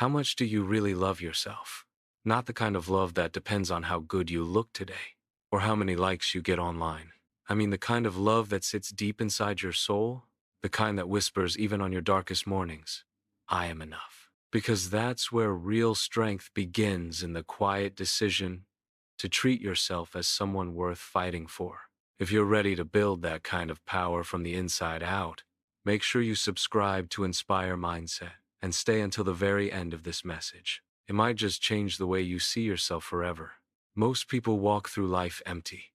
How much do you really love yourself? Not the kind of love that depends on how good you look today, or how many likes you get online. I mean the kind of love that sits deep inside your soul, the kind that whispers even on your darkest mornings, I am enough. Because that's where real strength begins, in the quiet decision to treat yourself as someone worth fighting for. If you're ready to build that kind of power from the inside out, make sure you subscribe to Inspire Mindset and stay until the very end of this message. It might just change the way you see yourself forever. Most people walk through life empty.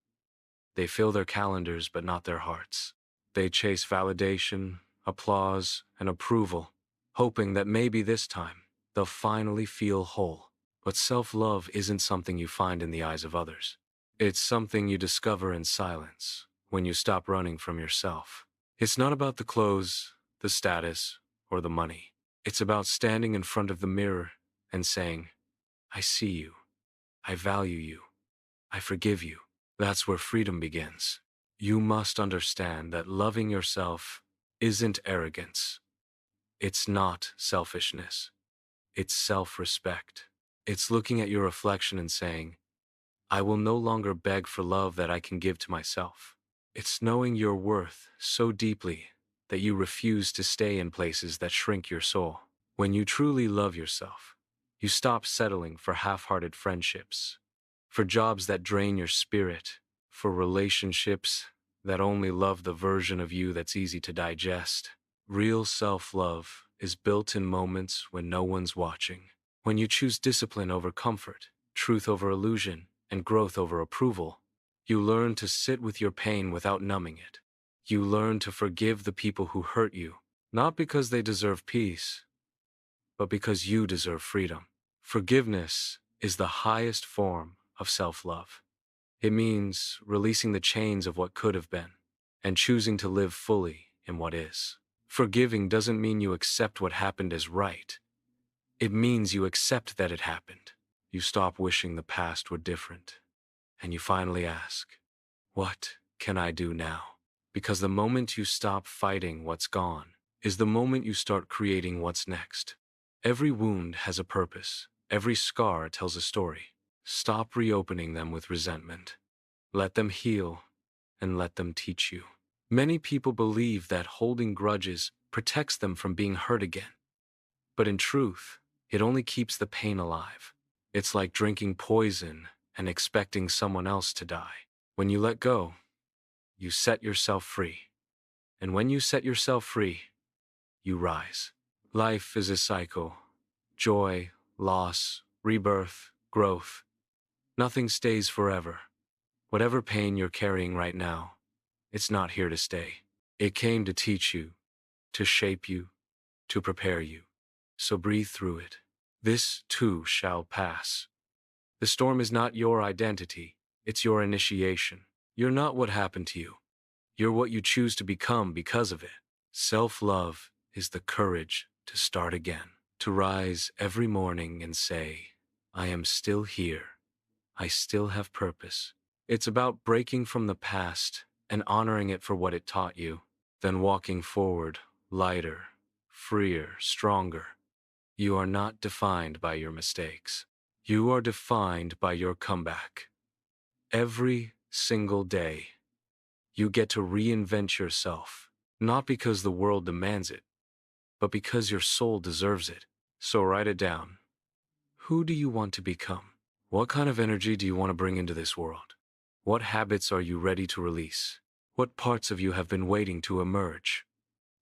They fill their calendars but not their hearts. They chase validation, applause, and approval, hoping that maybe this time they'll finally feel whole. But self-love isn't something you find in the eyes of others. It's something you discover in silence, when you stop running from yourself. It's not about the clothes, the status, or the money. It's about standing in front of the mirror and saying, I see you, I value you, I forgive you. That's where freedom begins. You must understand that loving yourself isn't arrogance. It's not selfishness. It's self-respect. It's looking at your reflection and saying, I will no longer beg for love that I can give to myself. It's knowing your worth so deeply that you refuse to stay in places that shrink your soul. When you truly love yourself, you stop settling for half-hearted friendships, for jobs that drain your spirit, for relationships that only love the version of you that's easy to digest. Real self-love is built in moments when no one's watching. When you choose discipline over comfort, truth over illusion, and growth over approval, you learn to sit with your pain without numbing it. You learn to forgive the people who hurt you, not because they deserve peace, but because you deserve freedom. Forgiveness is the highest form of self-love. It means releasing the chains of what could have been, and choosing to live fully in what is. Forgiving doesn't mean you accept what happened as right. It means you accept that it happened. You stop wishing the past were different, and you finally ask, what can I do now? Because the moment you stop fighting what's gone is the moment you start creating what's next. Every wound has a purpose. Every scar tells a story. Stop reopening them with resentment. Let them heal, and let them teach you. Many people believe that holding grudges protects them from being hurt again. But in truth, it only keeps the pain alive. It's like drinking poison and expecting someone else to die. When you let go, you set yourself free. And when you set yourself free, you rise. Life is a cycle. Joy, loss, rebirth, growth. Nothing stays forever. Whatever pain you're carrying right now, it's not here to stay. It came to teach you, to shape you, to prepare you. So breathe through it. This too shall pass. The storm is not your identity, it's your initiation. You're not what happened to you. You're what you choose to become because of it. Self-love is the courage to start again, to rise every morning and say, I am still here. I still have purpose. It's about breaking from the past and honoring it for what it taught you, then walking forward, lighter, freer, stronger. You are not defined by your mistakes. You are defined by your comeback. Every single day, you get to reinvent yourself, not because the world demands it, but because your soul deserves it. So write it down. Who do you want to become? What kind of energy do you want to bring into this world? What habits are you ready to release? What parts of you have been waiting to emerge?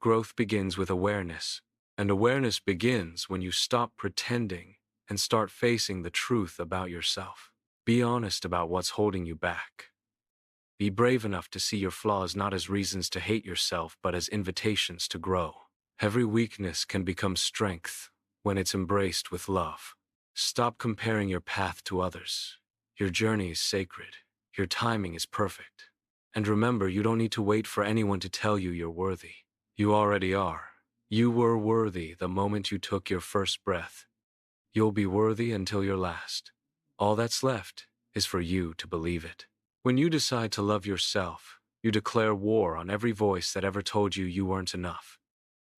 Growth begins with awareness, and awareness begins when you stop pretending and start facing the truth about yourself. Be honest about what's holding you back. Be brave enough to see your flaws not as reasons to hate yourself, but as invitations to grow. Every weakness can become strength when it's embraced with love. Stop comparing your path to others. Your journey is sacred. Your timing is perfect. And remember, you don't need to wait for anyone to tell you you're worthy. You already are. You were worthy the moment you took your first breath. You'll be worthy until your last. All that's left is for you to believe it. When you decide to love yourself, you declare war on every voice that ever told you you weren't enough.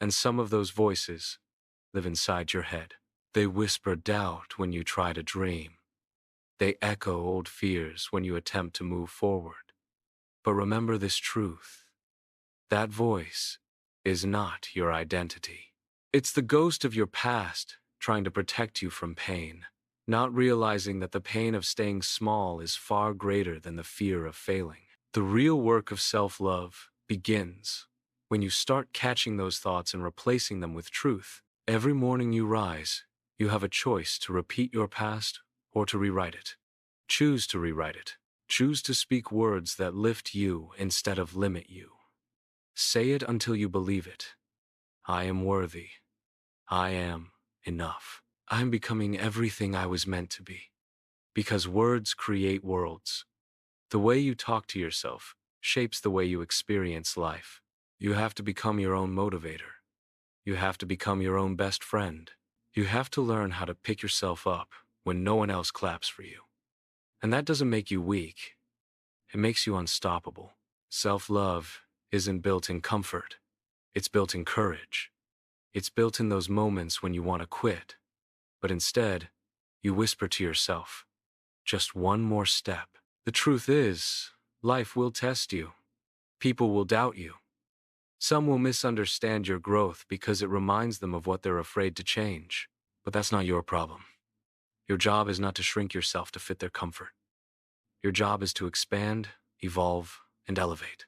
And some of those voices live inside your head. They whisper doubt when you try to dream. They echo old fears when you attempt to move forward. But remember this truth. That voice is not your identity. It's the ghost of your past trying to protect you from pain, not realizing that the pain of staying small is far greater than the fear of failing. The real work of self-love begins when you start catching those thoughts and replacing them with truth. Every morning you rise, you have a choice to repeat your past or to rewrite it. Choose to rewrite it. Choose to speak words that lift you instead of limit you. Say it until you believe it. I am worthy. I am enough. I am becoming everything I was meant to be. Because words create worlds. The way you talk to yourself shapes the way you experience life. You have to become your own motivator. You have to become your own best friend. You have to learn how to pick yourself up when no one else claps for you. And that doesn't make you weak. It makes you unstoppable. Self-love isn't built in comfort. It's built in courage. It's built in those moments when you want to quit. But instead, you whisper to yourself, just one more step. The truth is, life will test you. People will doubt you. Some will misunderstand your growth because it reminds them of what they're afraid to change. But that's not your problem. Your job is not to shrink yourself to fit their comfort. Your job is to expand, evolve, and elevate.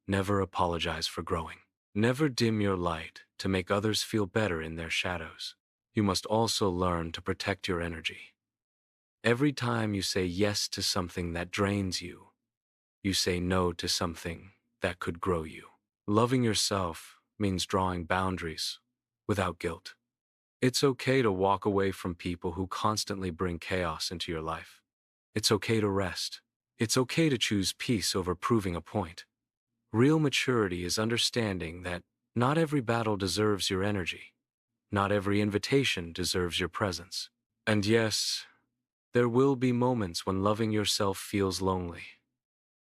Never apologize for growing. Never dim your light to make others feel better in their shadows. You must also learn to protect your energy. Every time you say yes to something that drains you, you say no to something that could grow you. Loving yourself means drawing boundaries without guilt. It's okay to walk away from people who constantly bring chaos into your life. It's okay to rest. It's okay to choose peace over proving a point. Real maturity is understanding that not every battle deserves your energy. Not every invitation deserves your presence. And yes, there will be moments when loving yourself feels lonely.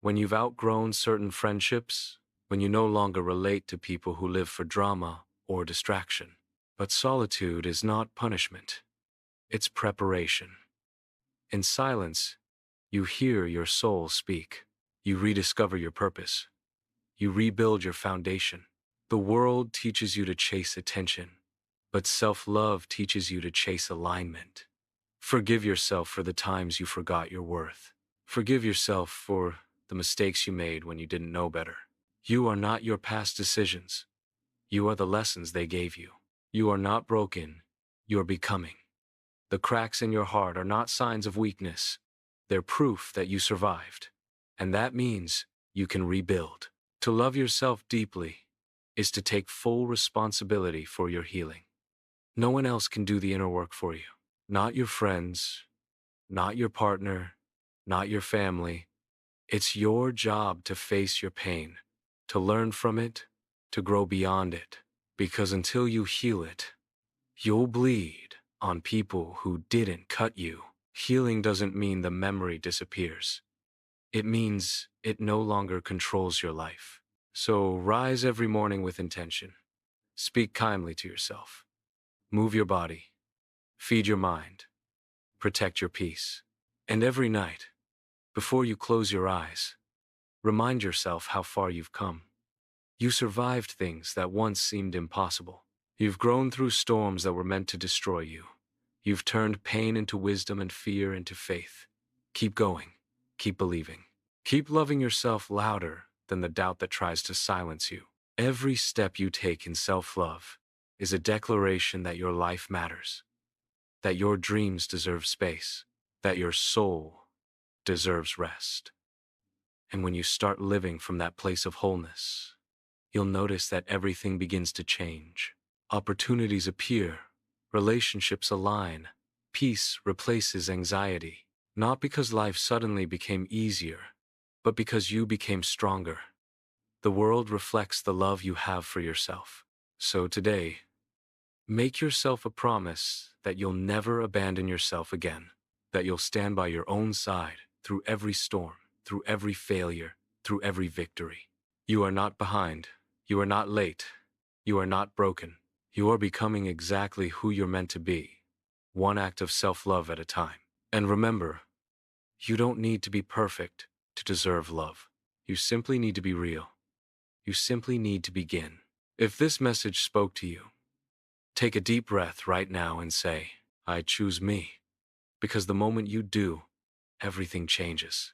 When you've outgrown certain friendships, when you no longer relate to people who live for drama or distraction. But solitude is not punishment. It's preparation. In silence, you hear your soul speak. You rediscover your purpose. You rebuild your foundation. The world teaches you to chase attention, but self-love teaches you to chase alignment. Forgive yourself for the times you forgot your worth. Forgive yourself for the mistakes you made when you didn't know better. You are not your past decisions. You are the lessons they gave you. You are not broken. You are becoming. The cracks in your heart are not signs of weakness. They're proof that you survived. And that means you can rebuild. To love yourself deeply is to take full responsibility for your healing. No one else can do the inner work for you. Not your friends, not your partner, not your family. It's your job to face your pain, to learn from it, to grow beyond it. Because until you heal it, you'll bleed on people who didn't cut you. Healing doesn't mean the memory disappears. It means it no longer controls your life. So rise every morning with intention. Speak kindly to yourself. Move your body. Feed your mind. Protect your peace. And every night, before you close your eyes, remind yourself how far you've come. You survived things that once seemed impossible. You've grown through storms that were meant to destroy you. You've turned pain into wisdom and fear into faith. Keep going. Keep believing. Keep loving yourself louder than the doubt that tries to silence you. Every step you take in self-love is a declaration that your life matters, that your dreams deserve space, that your soul deserves rest. And when you start living from that place of wholeness, you'll notice that everything begins to change. Opportunities appear, relationships align, peace replaces anxiety, not because life suddenly became easier, but because you became stronger. The world reflects the love you have for yourself. So today, make yourself a promise that you'll never abandon yourself again, that you'll stand by your own side through every storm, through every failure, through every victory. You are not behind. You are not late. You are not broken. You are becoming exactly who you're meant to be. one act of self-love at a time. And remember, you don't need to be perfect to deserve love. You simply need to be real. You simply need to begin. If this message spoke to you, take a deep breath right now and say, I choose me. Because the moment you do, everything changes.